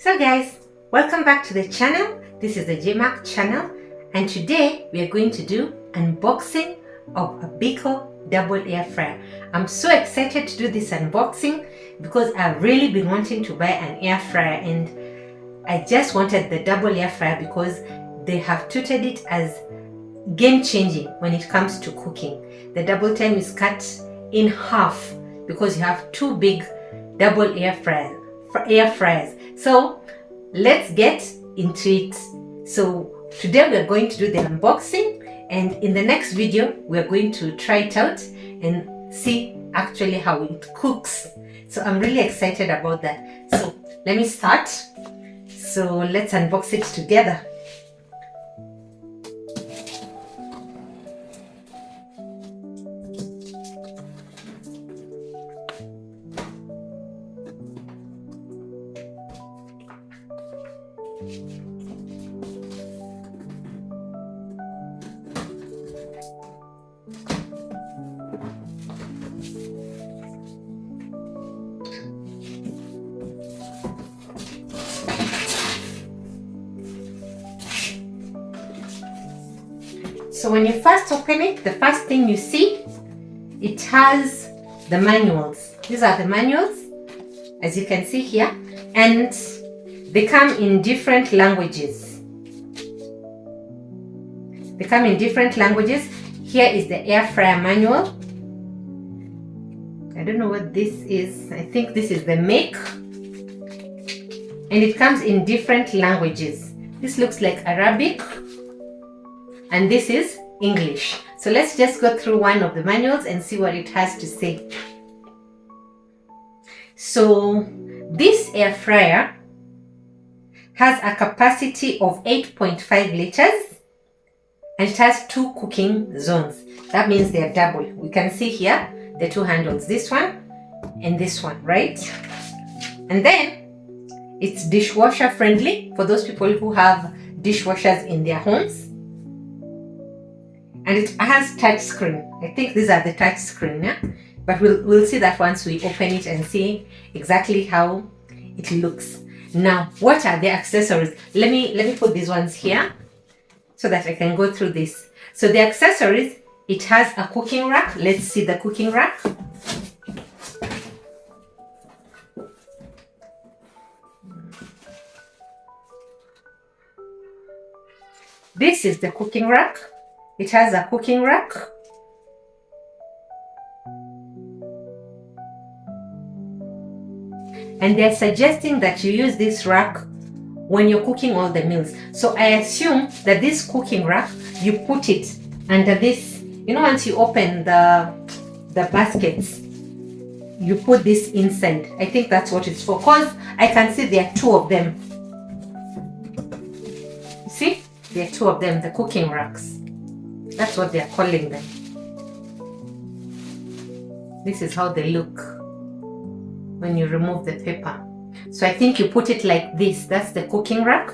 So guys, welcome back to the channel. This is the JMark channel, and today we are going to do unboxing of a Biko double air fryer. I'm so excited to do this unboxing because I've really been wanting to buy an air fryer, and I just wanted the double air fryer because they have touted it as game-changing when it comes to cooking. The double time is cut in half because you have two big double air fryers. So let's get into it. So today we are going to do the unboxing, and in the next video we are going to try it out and see actually how it cooks. So I'm really excited about that. So let me start. So let's unbox it together. So when you first open it, the first thing you see, it has the manuals. These are the manuals, as you can see here, and they come in different languages. Here is the air fryer manual. I don't know what this is. I think this is the make, and it comes in different languages. This looks like Arabic, and this is English. So let's just go through one of the manuals and see what it has to say. So this air fryer has a capacity of 8.5 liters, and it has two cooking zones. That means they are double. We can see here the two handles, this one and this one, right? And then it's dishwasher friendly for those people who have dishwashers in their homes. And it has touch screen. I think these are the touch screen, yeah? But we'll see that once we open it and see exactly how it looks. Now, what are the accessories? Let me put these ones here so that I can go through this. So the accessories, it has a cooking rack. Let's see the cooking rack. This is the cooking rack. It has a cooking rack. And they're suggesting that you use this rack when you're cooking all the meals. So I assume that this cooking rack, you put it under this, once you open the baskets, you put this inside. I think that's what it's for, because I can see there are two of them. See? There are two of them, the cooking racks. That's what they are calling them. This is how they look when you remove the paper. So I think you put it like this. That's the cooking rack.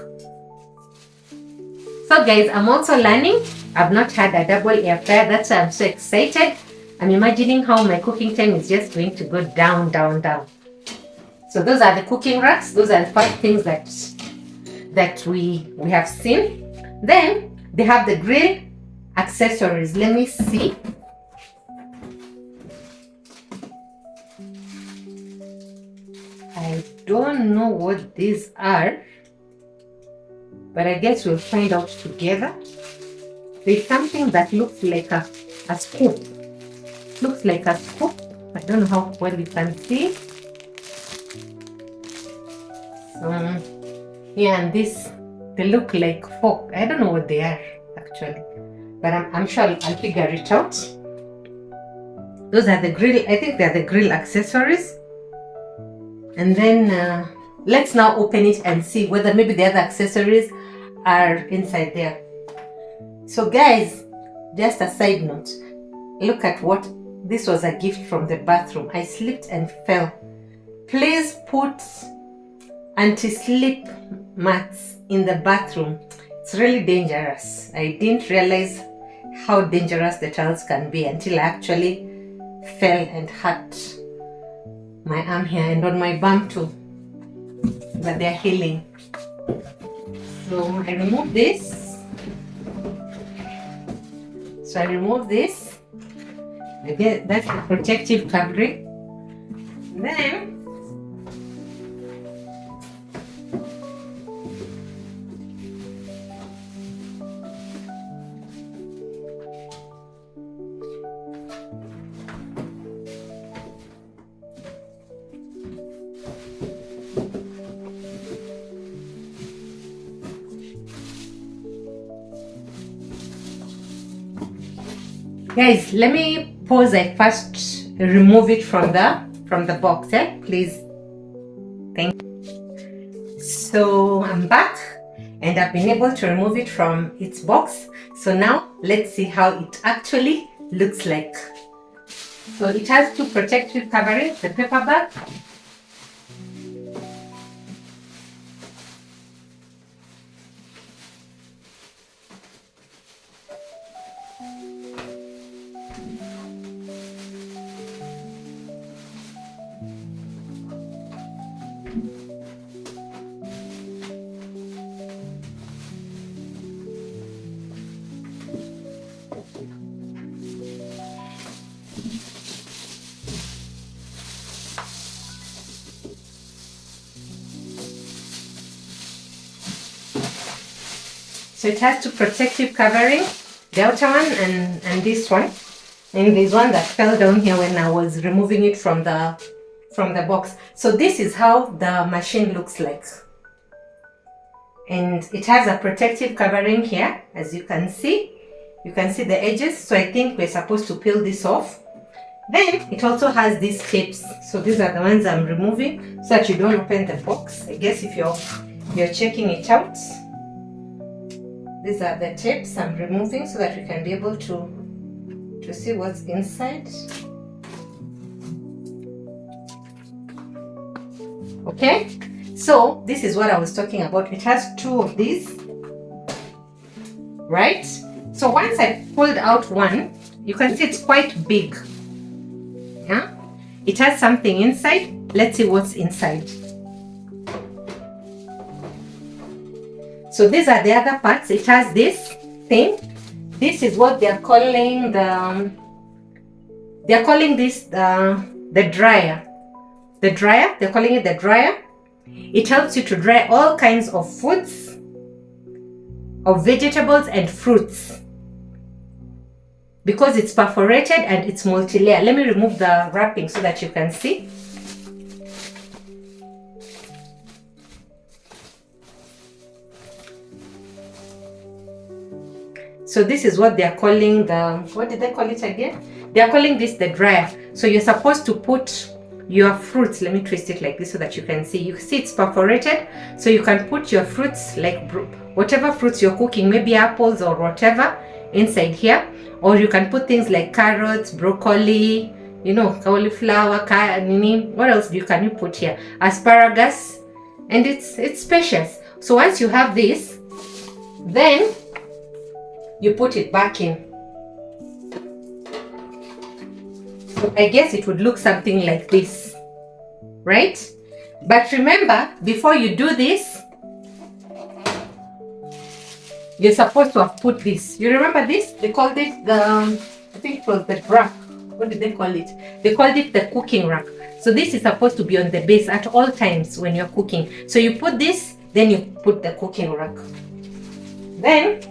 So guys, I'm also learning. I've not had a double air fryer. That's why I'm so excited. I'm imagining how my cooking time is just going to go down, down, down. So those are the cooking racks. Those are the first things that we have seen. Then they have the grill accessories. Let me see. I don't know what these are, but I guess we'll find out together. There's something that looks like a scoop. Looks like a scoop. I don't know how well you can see. So yeah, and this, they look like fork. I don't know what they are actually, but I'm sure I'll figure it out. Those are the grill, I think they're the grill accessories. And then let's now open it and see whether maybe the other accessories are inside there. So guys, just a side note, look at what, this was a gift from the bathroom. I slipped and fell. Please put anti-slip mats in the bathroom. It's really dangerous. I didn't realize how dangerous the tiles can be until I actually fell and hurt my arm here and on my bum too. that they're healing. So I remove this. So I remove this. Again, that's the protective covering. Then guys, let me pause. I first remove it from the box, please. Thank you. So I'm back and I've been able to remove it from its box. So now let's see how it actually looks like. So it has two protective coverings, the paper bag. So it has two protective covering, the outer one and this one. And there's one that fell down here when I was removing it from the box. So this is how the machine looks like. And it has a protective covering here, as you can see. You can see the edges. So I think we're supposed to peel this off. Then it also has these tapes. So these are the ones I'm removing so that you don't open the box. I guess if you're checking it out. These are the tapes I'm removing so that we can be able to see what's inside. Okay, so this is what I was talking about. It has two of these, right? So once I pulled out one, you can see it's quite big. Yeah, it has something inside. Let's see what's inside. So these are the other parts. It has this thing. This is what they're calling the dryer. The dryer, they're calling it the dryer. It helps you to dry all kinds of foods, of vegetables and fruits. Because it's perforated and it's multi-layer. Let me remove the wrapping so that you can see. So this is what they're calling what did they call it again? They're calling this the dryer. So you're supposed to put your fruits, let me twist it like this so that you can see. You see it's perforated, so you can put your fruits, like whatever fruits you're cooking, maybe apples or whatever, inside here. Or you can put things like carrots, broccoli, cauliflower, what else can you put here? Asparagus, and it's spacious. So once you have this, then you put it back in. So I guess it would look something like this, right? But remember, before you do this, you're supposed to have put this. You remember this? They called it I think it was the rack. What did they call it? They called it the cooking rack. So this is supposed to be on the base at all times when you're cooking. So you put this, then you put the cooking rack. Then,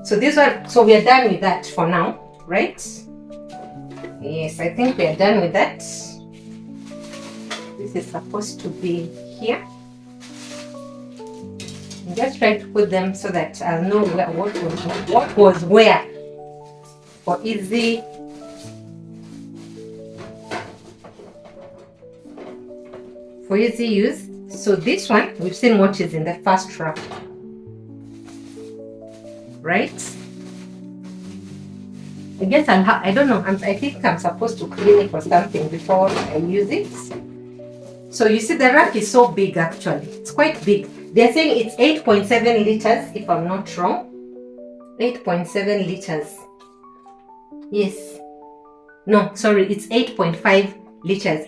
so we are done with that for now, right? Yes, I think we are done with that. This is supposed to be here. I'm just trying to put them so that I'll know what was where for easy. For easy use. So this one, we've seen what is in the first wrap. Right? I guess I don't know. I think I'm supposed to clean it or something before I use it. So you see the rack is so big actually. It's quite big. They're saying it's 8.7 liters if I'm not wrong. 8.7 liters. Yes. No, sorry, it's 8.5 liters.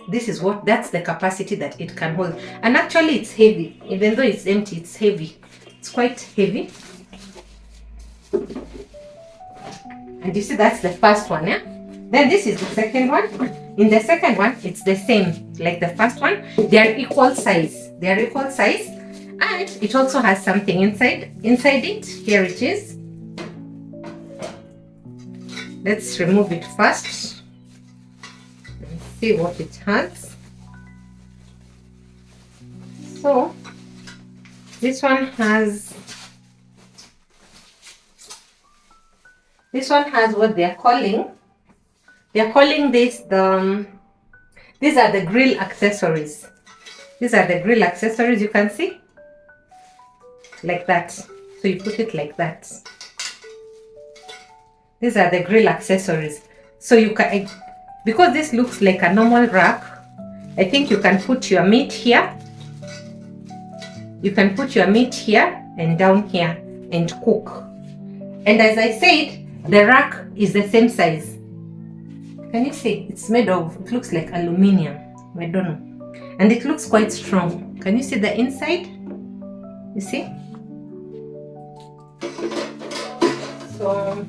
That's the capacity that it can hold. And actually it's heavy. Even though it's empty, it's heavy. It's quite heavy. And you see, that's the first one, yeah? Then this is the second one. In the second one, it's the same like the first one. They are equal size. And it also has something inside it. Here it is. Let's remove it first and see what it has. So this one has what they're calling this these are the grill accessories. You can see, like that. So you put it like that. These are the grill accessories. So you can, because this looks like a normal rack, I think you can put your meat here. You can put your meat here and down here and cook. And as I said, the rack is the same size. Can you see? It's made of, it looks like aluminum. I don't know. And it looks quite strong. Can you see the inside? You see? So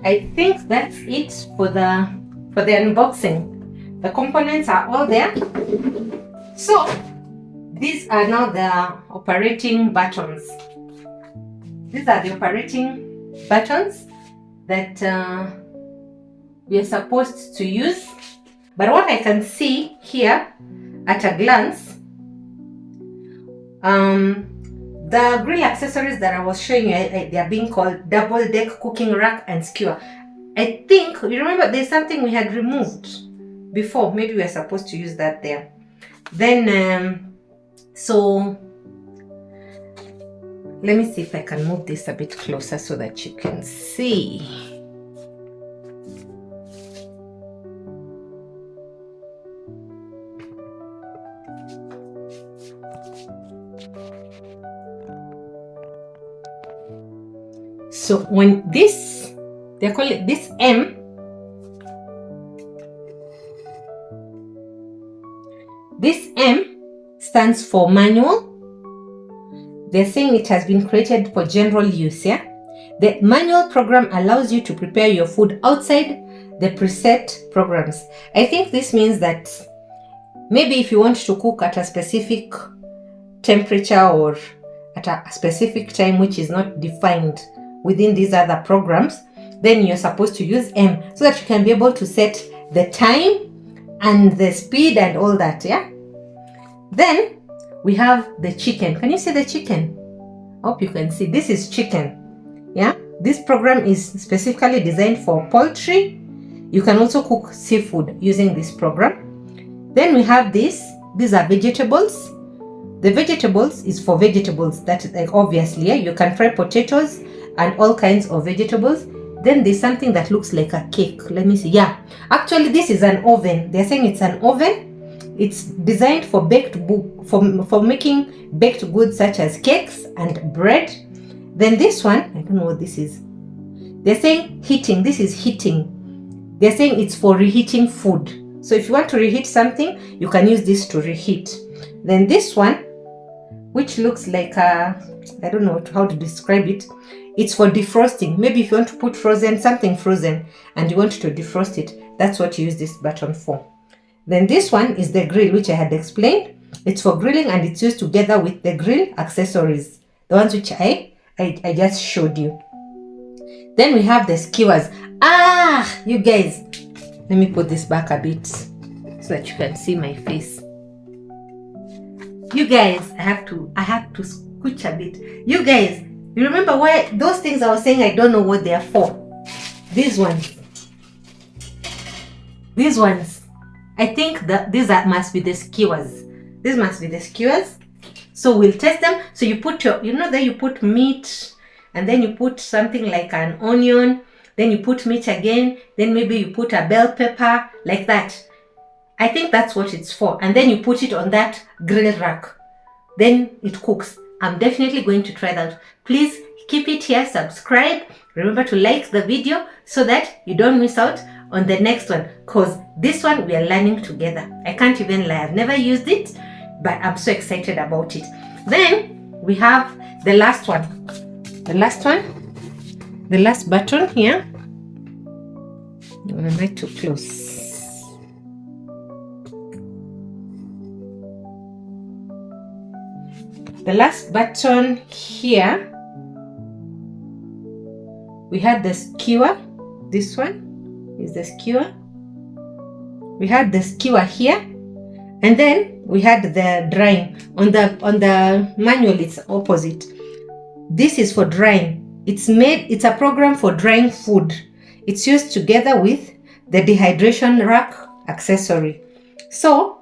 I think that's it for the unboxing. The components are all there. So these are now the operating buttons. These are the operating buttons that we are supposed to use. But what I can see here at a glance, the grill accessories that I was showing you, they are being called double deck cooking rack and skewer. I think, you remember there's something we had removed before. Maybe we are supposed to use that there. Then, so let me see if I can move this a bit closer so that you can see. So when this, they call it this M, this M stands for manual. They're saying it has been created for general use, yeah? The manual program allows you to prepare your food outside the preset programs. I think this means that maybe if you want to cook at a specific temperature or at a specific time which is not defined within these other programs, then you're supposed to use M so that you can be able to set the time and the speed and all that, yeah? Then we have the chicken. Can you see the chicken? I hope you can see. This is chicken, yeah? This program is specifically designed for poultry. You can also cook seafood using this program. Then we have this. These are vegetables. The vegetables is for vegetables. That is like obviously, yeah? You can fry potatoes and all kinds of vegetables. Then there's something that looks like a cake. Let me see. Yeah, actually this is an oven. They're saying it's an oven. It's designed for for making baked goods such as cakes and bread. Then this one, I don't know what this is. They're saying heating. This is heating. They're saying it's for reheating food. So if you want to reheat something, you can use this to reheat. Then this one, which looks like a, I don't know how to describe it. It's for defrosting. Maybe if you want to put something frozen and you want to defrost it, that's what you use this button for. Then this one is the grill, which I had explained. It's for grilling and it's used together with the grill accessories, the ones which I just showed you. Then we have the skewers. You guys, let me put this back a bit so that you can see my face. You guys, I have to scooch a bit. You guys, you remember why those things I was saying I don't know what they are for? These ones. I think that these must be the skewers. These must be the skewers. So we'll test them. So you put your, there you put meat, and then you put something like an onion, then you put meat again, then maybe you put a bell pepper, like that. I think that's what it's for. And then you put it on that grill rack. Then it cooks. I'm definitely going to try that. Please keep it here, subscribe. Remember to like the video so that you don't miss out on the next one, because this one we are learning together. I can't even lie, I've never used it, but I'm so excited about it. Then we have the last one. The last button here. Am I too close? The last button here, we had the skewer. This one is the skewer. We had the skewer here, and then we had the drying. On the manual, it's opposite. This is for drying. It's a program for drying food. It's used together with the dehydration rack accessory. So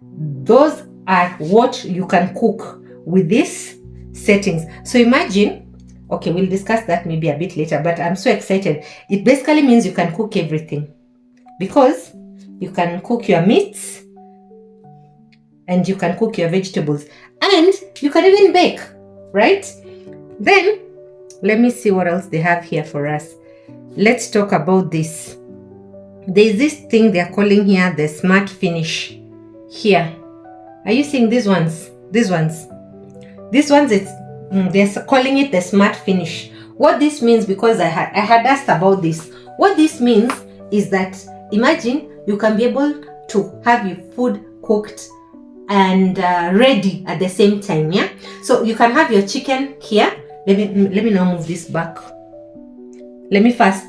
those are what you can cook with these settings. So imagine, okay, we'll discuss that maybe a bit later, but I'm so excited. It basically means you can cook everything, because you can cook your meats and you can cook your vegetables, and you can even bake, right? Then let me see what else they have here for us. Let's talk about this. There's this thing they're calling here the smart finish. Here, are you seeing these ones? They're calling it the smart finish. What this means, because I had asked about this, what this means is that, imagine you can be able to have your food cooked and ready at the same time. Yeah, so you can have your chicken here. Let me now move this back. Let me first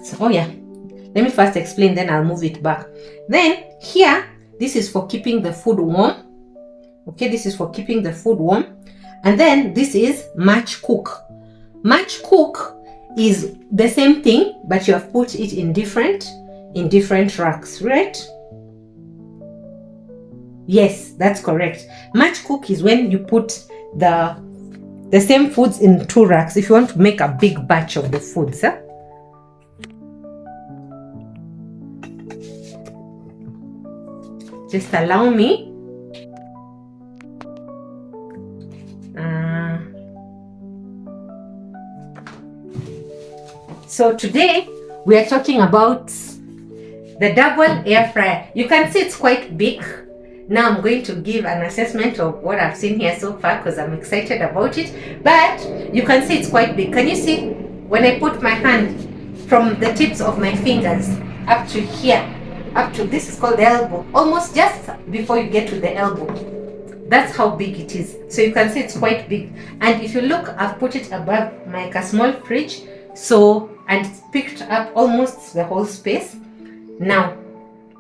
explain, then I'll move it back. Then here, this is for keeping the food warm. Okay, this is for keeping the food warm. And then this is match cook. Match cook is the same thing, but you have put it in different racks, right? Yes, that's correct. Match cook is when you put the same foods in 2 racks if you want to make a big batch of the foods. Huh? Just allow me. So today we are talking about the double air fryer. You can see it's quite big. Now I'm going to give an assessment of what I've seen here so far, because I'm excited about it. But you can see it's quite big. Can you see when I put my hand from the tips of my fingers up to here, up to, this is called the elbow, almost just before you get to the elbow? That's how big it is. So you can see it's quite big. And if you look, I've put it above like a small fridge, and it's picked up almost the whole space. Now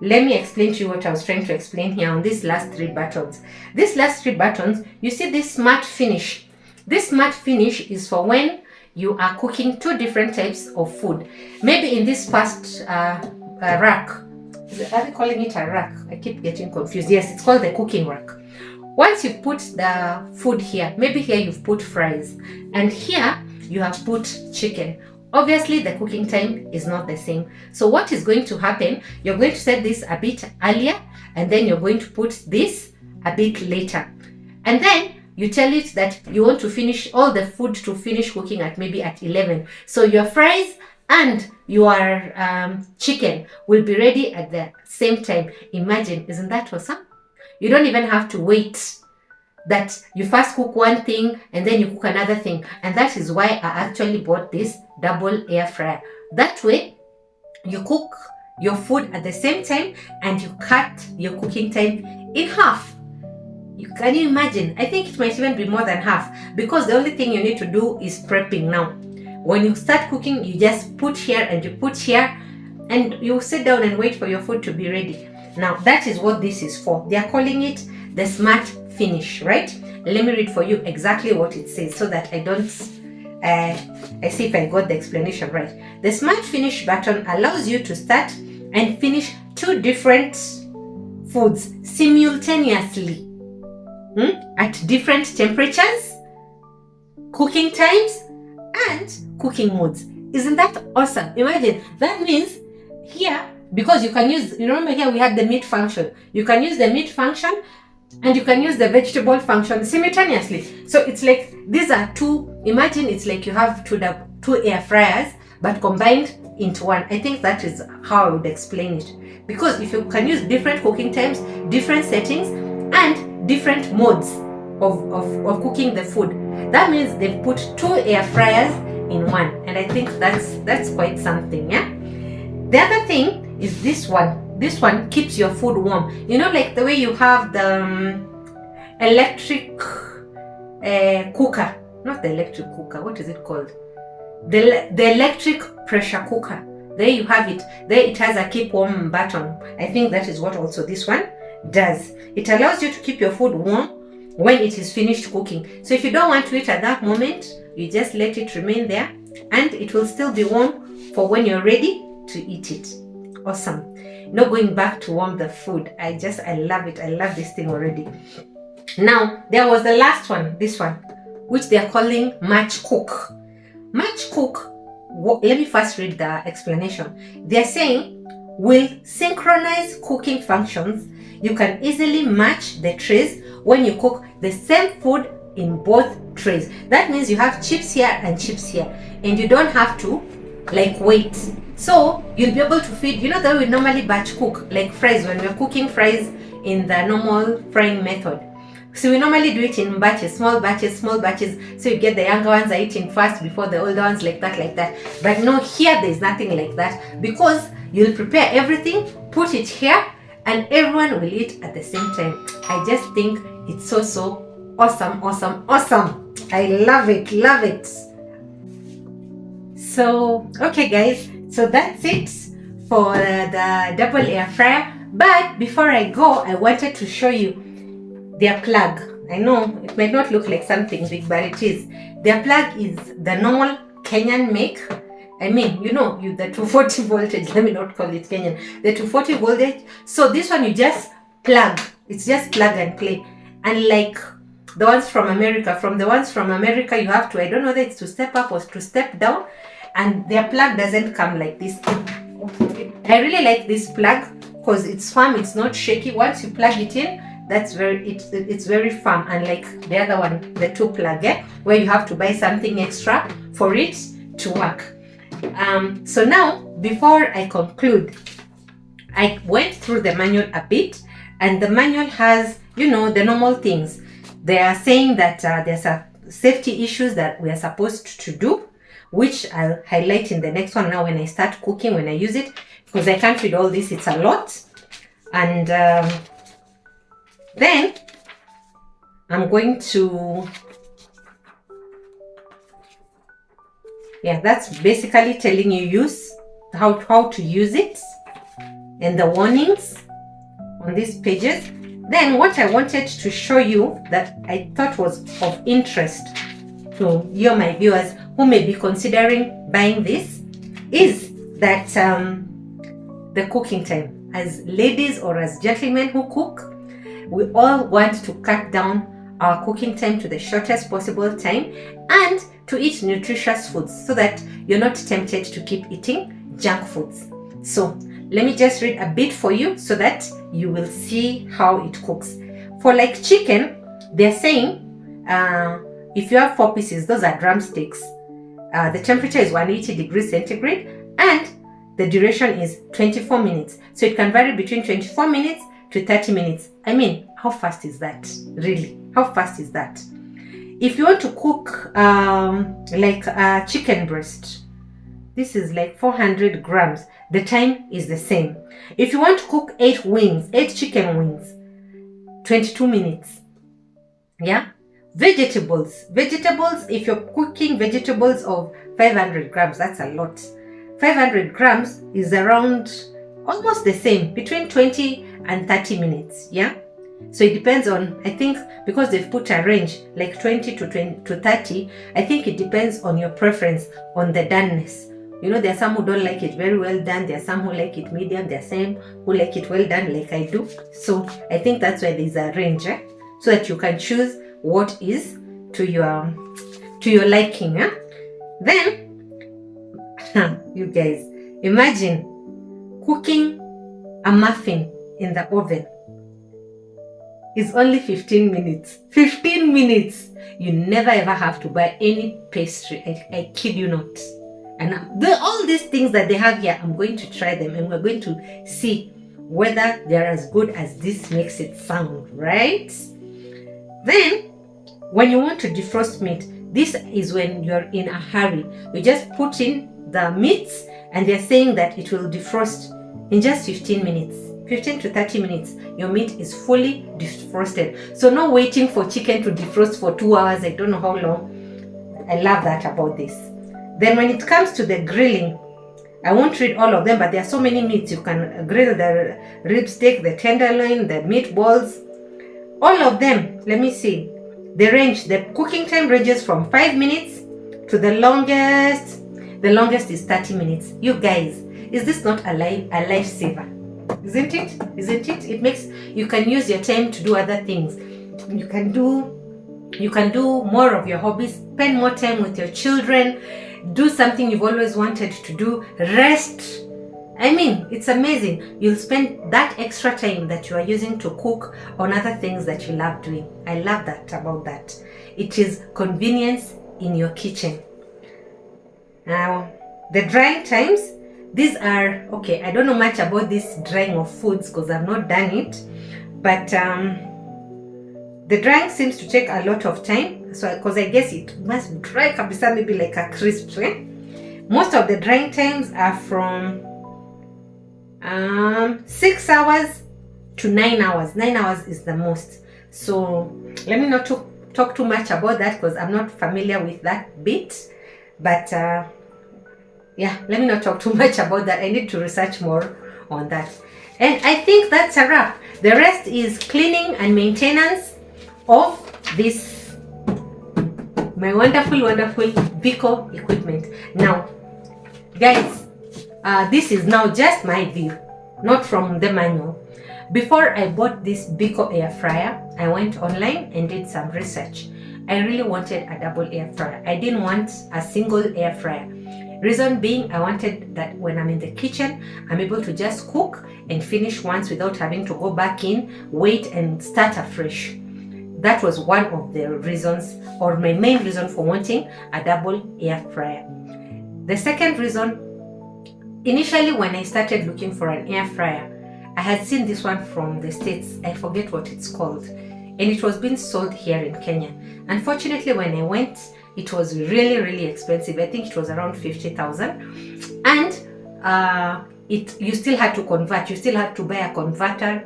let me explain to you what I was trying to explain here on these last 3 buttons. These last 3 buttons, you see this smart finish. This smart finish is for when you are cooking 2 different types of food. Maybe in this first rack, are they calling it a rack? I keep getting confused. Yes, it's called the cooking rack. Once you put the food here, maybe here you've put fries, and here you have put chicken. Obviously, the cooking time is not the same. So what is going to happen, you're going to set this a bit earlier, and then you're going to put this a bit later. And then you tell it that you want to finish all the food to finish cooking at maybe at 11. So your fries and your chicken will be ready at the same time. Imagine, isn't that awesome? You don't even have to wait that you first cook one thing and then you cook another thing. And that is why I actually bought this double air fryer. That way you cook your food at the same time and you cut your cooking time in half. Can you imagine? I think it might even be more than half, because the only thing you need to do is prepping now. When you start cooking, you just put here and you put here, and you sit down and wait for your food to be ready. Now that is what this is for. They are calling it the smart finish, right? Let me read for you exactly what it says so that I don't I see if I got the explanation right. The smart finish button allows you to start and finish 2 different foods simultaneously at different temperatures, cooking times, and cooking modes. Isn't that awesome? Imagine, that means here, because you can use, you remember here we had the meat function. You can use the meat function and you can use the vegetable function simultaneously. So it's like these are 2, imagine it's like you have 2 air fryers, but combined into one. I think that is how I would explain it, because if you can use different cooking times, different settings, and different modes of cooking the food, that means they've put 2 air fryers in one, and I think that's quite something. Yeah. The other thing is this one keeps your food warm. You know, like the way you have the electric cooker, not the electric cooker, what is it called, the electric pressure cooker. There you have it. There it has a keep warm button. I think that is what also this one does. It allows you to keep your food warm when it is finished cooking. So if you don't want to eat at that moment, you just let it remain there, and it will still be warm for when you're ready to eat it. Awesome. Not going back to warm the food. I love it. I love this thing already. Now, there was the last one, this one, which they are calling Match Cook. Match Cook, let me first read the explanation. They're saying, will synchronize cooking functions. You can easily match the trays when you cook the same food in both trays. That means you have chips here and chips here, and you don't have to like wait. So you'll be able to feed, you know, the way we normally batch cook, like fries, when we're cooking fries in the normal frying method. So we normally do it in batches, small batches. So you get the younger ones are eating first before the older ones, like that. But no, here there's nothing like that, because you'll prepare everything, put it here, and everyone will eat at the same time. I just think it's so awesome. I love it. So, okay guys, so that's it for the double air fryer. But before I go, I wanted to show you their plug. I know it might not look like something big, but it is. Their plug is the normal Kenyan make. I mean, you know, the 240 voltage, let me not call it Kenyan, the 240 voltage. So this one you just plug, it's just plug and play. And like the ones from America, you have to, I don't know whether it's to step up or to step down, and their plug doesn't come like this. I really like this plug because it's firm, it's not shaky. Once you plug it in, it's very firm, unlike the other one, the 2 plug, where you have to buy something extra for it to work. So now, before I conclude, I went through the manual a bit, and the manual has, you know, the normal things. They are saying that there's safety issues that we are supposed to do, which I'll highlight in the next one now when I start cooking, when I use it, because I can't read all this, it's a lot. And then I'm going to, that's basically telling you how to use it, and the warnings on these pages. Then what I wanted to show you that I thought was of interest to you, my viewers, who may be considering buying this, is that the cooking time. As ladies or as gentlemen who cook, we all want to cut down our cooking time to the shortest possible time, and to eat nutritious foods, so that you're not tempted to keep eating junk foods. So let me just read a bit for you so that you will see how it cooks. For like chicken, they're saying if you have 4 pieces, those are drumsticks. The temperature is 180 degrees centigrade, and the duration is 24 minutes. So it can vary between 24 minutes to 30 minutes. I mean, how fast is that? Really? How fast is that? If you want to cook like a chicken breast, this is like 400 grams. The time is the same. If you want to cook 8 chicken wings, 22 minutes. Yeah? Vegetables, if you're cooking vegetables of 500 grams, that's a lot. 500 grams is around almost the same, between 20 and 30 minutes. Yeah? So it depends on, I think, because they've put a range like 20 to 30, I think it depends on your preference, on the doneness. You know, there are some who don't like it very well done, there are some who like it medium, there are some who like it well done like I do. So I think that's why there's a range, so that you can choose what is to your liking. Then you guys, imagine cooking a muffin in the oven. It's only 15 minutes. 15 minutes. You never ever have to buy any pastry. I kid you not. And all these things that they have here, I'm going to try them, and we're going to see whether they're as good as this makes it sound, right? Then, when you want to defrost meat, this is when you're in a hurry. You just put in the meats, and they're saying that it will defrost in just 15 minutes. 15 to 30 minutes, your meat is fully defrosted. So no waiting for chicken to defrost for 2 hours. I don't know how long. I love that about this. Then when it comes to the grilling, I won't read all of them, but there are so many meats. You can grill the rib steak, the tenderloin, the meatballs, all of them. Let me see. The cooking time ranges from 5 minutes to the longest. The longest is 30 minutes. You guys, is this not a lifesaver? Isn't it? Isn't it? It makes, you can use your time to do other things. You can do more of your hobbies, spend more time with your children, do something you've always wanted to do, rest. I mean, it's amazing. You'll spend that extra time that you are using to cook on other things that you love doing. I love that about that. It is convenience in your kitchen. Now, the drying times, these are, okay, I don't know much about this drying of foods because I've not done it, but the drying seems to take a lot of time. So, because I guess it must dry kabisa, maybe like a crisp, eh? Most of the drying times are from 6 hours to 9 hours. 9 hours is the most. So let me not talk too much about that because I'm not familiar with that bit. But yeah, let me not talk too much about that. I need to research more on that. And I think that's a wrap. The rest is cleaning and maintenance of this, my wonderful Biko equipment. Now, guys, this is now just my view, not from the manual. Before I bought this Biko air fryer, I went online and did some research. I really wanted a double air fryer. I didn't want a single air fryer. Reason being, I wanted that when I'm in the kitchen, I'm able to just cook and finish once without having to go back in, wait and start afresh. That was one of the reasons, or my main reason for wanting a double air fryer. The second reason, initially when I started looking for an air fryer, I had seen this one from the States. I forget what it's called. And it was being sold here in Kenya. Unfortunately, when I went, it was really, really expensive. I think it was around 50,000. And you still had to convert. You still had to buy a converter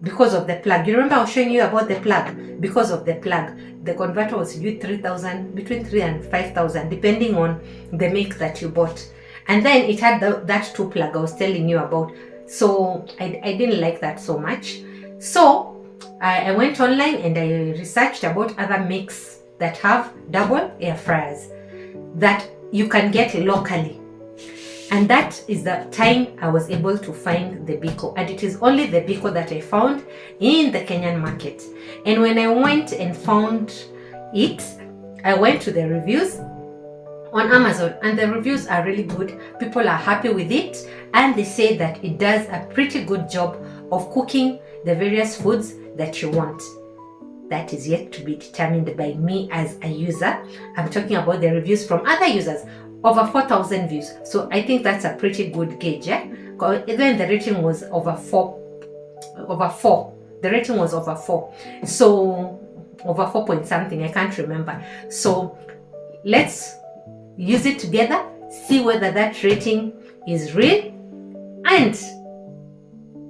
because of the plug. You remember I was showing you about the plug? Because of the plug. The converter was between 3,000 and 5,000, depending on the make that you bought. And then it had that two plug I was telling you about. So I didn't like that so much. So I went online and I researched about other makes that have double air fryers that you can get locally. And that is the time I was able to find the Biko. And it is only the Biko that I found in the Kenyan market. And when I went and found it, I went to the reviews on Amazon, and the reviews are really good. People are happy with it, and they say that it does a pretty good job of cooking the various foods that you want. That is yet to be determined by me as a user. I'm talking about the reviews from other users. Over 4,000 views. So I think that's a pretty good gauge. Even the rating was over 4. The rating was over 4. So over 4 point something, I can't remember. So let's use it together, see whether that rating is real. And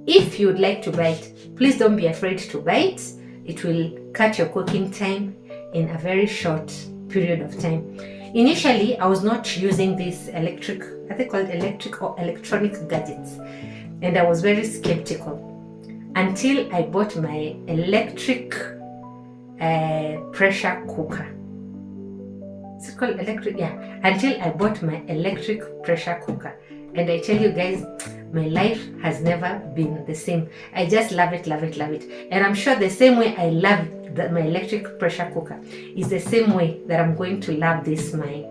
if you'd like to buy it, please don't be afraid to buy it. It will cut your cooking time in a very short period of time. Initially, I was not using this electric or electronic gadgets, and I was very skeptical until I bought my electric pressure cooker. Is it called electric? Yeah, until I bought my electric pressure cooker. And I tell you guys, my life has never been the same. I just love it, love it, love it. And I'm sure the same way I love my electric pressure cooker is the same way that I'm going to love this my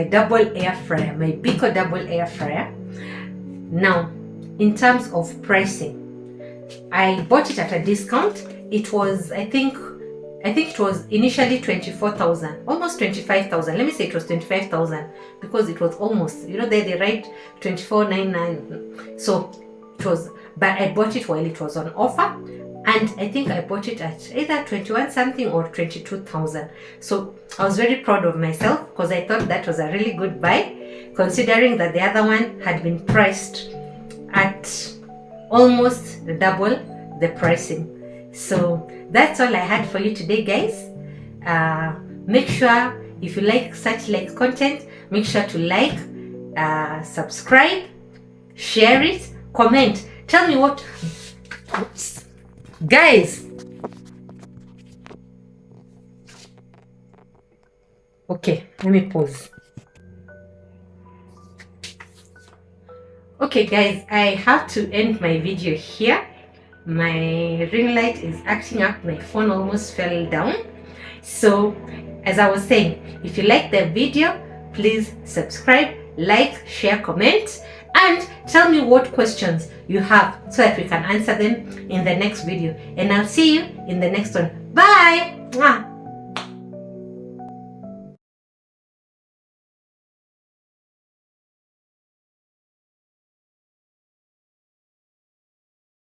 double air fryer, my Biko double air fryer. Now, in terms of pricing, I bought it at a discount. It was, I think, I think it was initially 24,000, almost 25,000. Let me say it was 25,000 because it was almost, they write 2499. So it was, but I bought it while it was on offer. And I think I bought it at either 21 something or 22,000. So I was very proud of myself because I thought that was a really good buy, considering that the other one had been priced at almost double the pricing. So that's all I had for you today, guys. Make sure if you like such content, make sure to like, subscribe, share it, comment. Tell me what... Oops. Guys, okay, let me pause. Okay guys, I have to end my video here. My ring light is acting up, my phone almost fell down. So as I was saying, if you like the video, please subscribe, like, share, comment, and tell me what questions you have so that we can answer them in the next video. And I'll see you in the next one. Bye! Mwah.